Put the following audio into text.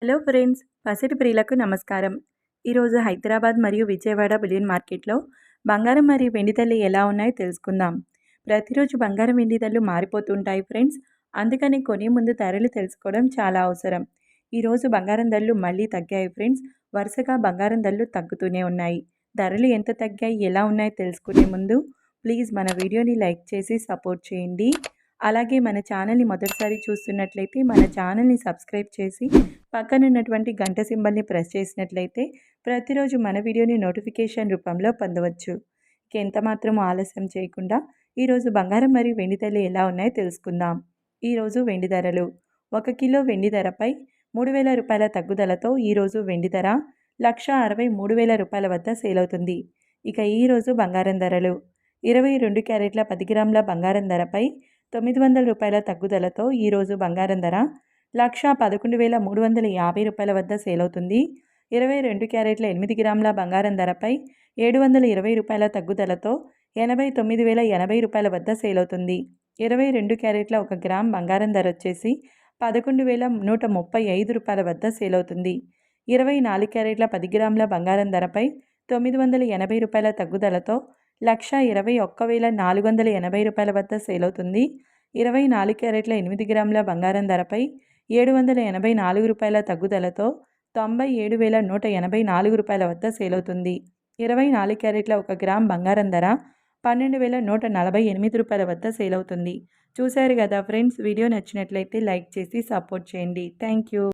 Hello friends, పసిడి ప్రియులకు నమస్కారం. ఈరోజు హైదరాబాద్ మరియు విజయవాడ బులియన్ మార్కెట్లో బంగారం మరియు వెండి ధరలు ఎలా ఉన్నాయో తెలుసుకుందాం. ప్రతిరోజు బంగారం వెండి ధరలు మారిపోతుంటాయి ఫ్రెండ్స్. అందుకని కొనే ముందు ధరలు తెలుసుకోవడం చాలా అవసరం. ఈరోజు బంగారం ధరలు మళ్ళీ తగ్గాయి ఫ్రెండ్స్. వరుసగా బంగారం ధరలు తగ్గుతూనే ఉన్నాయి. ధరలు ఎంత తగ్గాయి, ఎలా ఉన్నాయో తెలుసుకునే ముందు ప్లీజ్ మన వీడియోని లైక్ చేసి సపోర్ట్ చేయండి. అలాగే మన ఛానల్ని మొదటిసారి చూస్తున్నట్లయితే మన ఛానల్ని సబ్స్క్రైబ్ చేసి పక్కనున్నటువంటి గంట సింబల్ని ప్రెస్ చేసినట్లయితే ప్రతిరోజు మన వీడియోని నోటిఫికేషన్ రూపంలో పొందవచ్చు. ఎంత మాత్రం ఆలస్యం చేయకుండా ఈరోజు బంగారం మరియు వెండి ధరలు ఎలా ఉన్నాయో తెలుసుకుందాం. ఈరోజు వెండి ధరలు 1 కిలో వెండి ధరపై 3,000 రూపాయల తగ్గుదలతో ఈరోజు వెండి ధర 1,63,000 రూపాయల వద్ద సేల్ అవుతుంది. ఇక ఈరోజు బంగారం ధరలు 22 క్యారెట్ల 10 గ్రాముల బంగారం ధరపై 900 రూపాయల తగ్గుదలతో ఈరోజు బంగారం ధర 1,11,350 రూపాయల వద్ద సేల్ అవుతుంది. 22 క్యారెట్ల 8 గ్రాముల బంగారం ధరపై 720 రూపాయల తగ్గుదలతో 89,080 రూపాయల వద్ద సేల్ అవుతుంది. 22 క్యారెట్ల 1 గ్రామ్ బంగారం ధర వచ్చేసి 11,135 రూపాయల వద్ద సేల్ అవుతుంది. 24 క్యారెట్ల 10 గ్రాముల బంగారం ధరపై 980 రూపాయల తగ్గుదలతో 1,21,480 రూపాయల వద్ద సేల్ అవుతుంది. 24 క్యారెట్ల 8 గ్రాముల బంగారం ధరపై 784 రూపాయల తగ్గుదలతో 97,184 రూపాయల వద్ద సేల్ అవుతుంది. 24 క్యారెట్ల 1 గ్రామ్ బంగారం ధర 12,148 రూపాయల వద్ద సేల్ అవుతుంది. చూశారు కదా ఫ్రెండ్స్, వీడియో నచ్చినట్లయితే లైక్ చేసి సపోర్ట్ చేయండి. Thank you.